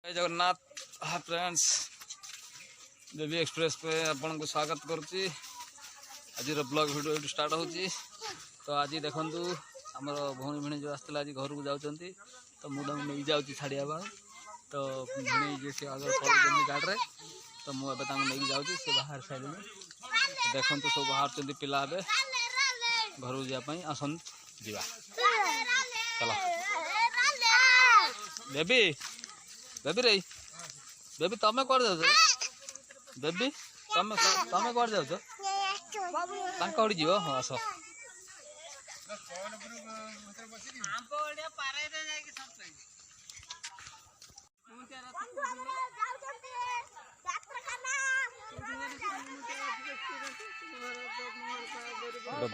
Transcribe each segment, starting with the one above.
जय जगन्नाथ। हाँ friends, baby express पे आपन को स्वागत करुच्ची। आज ब्लॉग वीडियो स्टार्ट होची। तो आज देखु आमर भौणी भिणी जो आसला आज घर को जाऊँगी, तो मुझे नहीं जाऊँगी छाड़िया बा। तो भिणी जी सी आगे पड़े गाड़ी तो मुझे नहीं जाऊँगी, सी बाहर साइड देखु सब बाहर पिला घर को जावाई आसन जा। चलो बेबी बेबी रे बेबी तमें कर जाओ बेबी तमें तमें कर जाओ तांका जीव। हाँ आस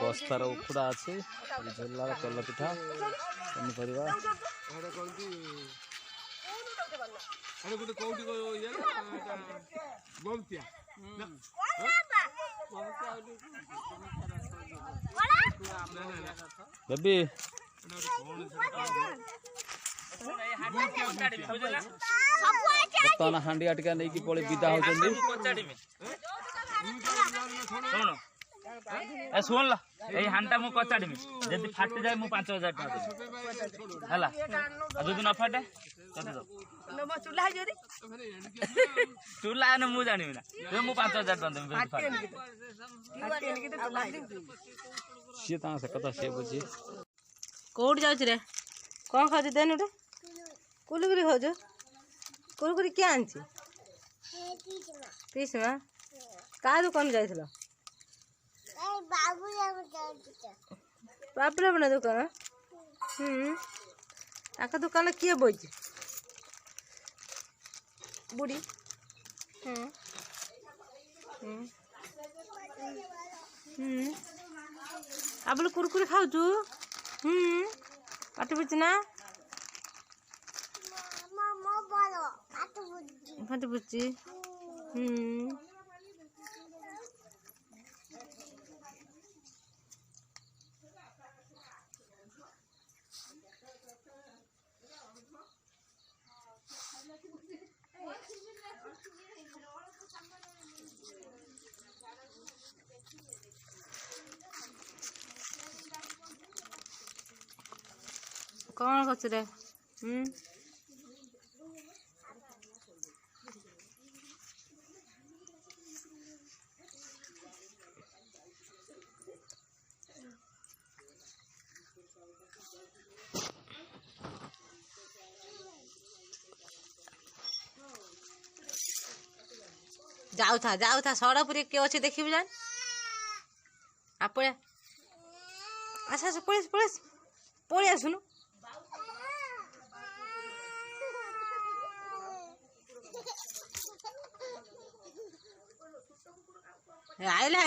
बस्तार उखुड़ा अच्छी झोलार तेल पिठा पनीपरिया बेबी बर्तमान हांडिया टिका नहीं पड़े विदा होचंदी। शुण ला हांडा मु कचाड़मी जब फाटी जाए मु 5000 टका है जो न फाटे चूल्हा ने मु जानी ना मु 5000 टका सी से कथा सी बुझी कौट जाऊँ रे कौन खाऊ देन रे कुरकुरी खाऊ कुरकुरी क्या आनी पीसमा का दुकान जाइल बाबू बना दुकान ताका दुकान किए बोची बुढ़ी आप कुरकुरी खाऊ पाटी बुझी ना पाटी बुझी कौन कच रे जाऊ था सड़ा पूरी के अच्छे देखी जान आप आस आस पड़े पड़े पड़े आसुनु आइला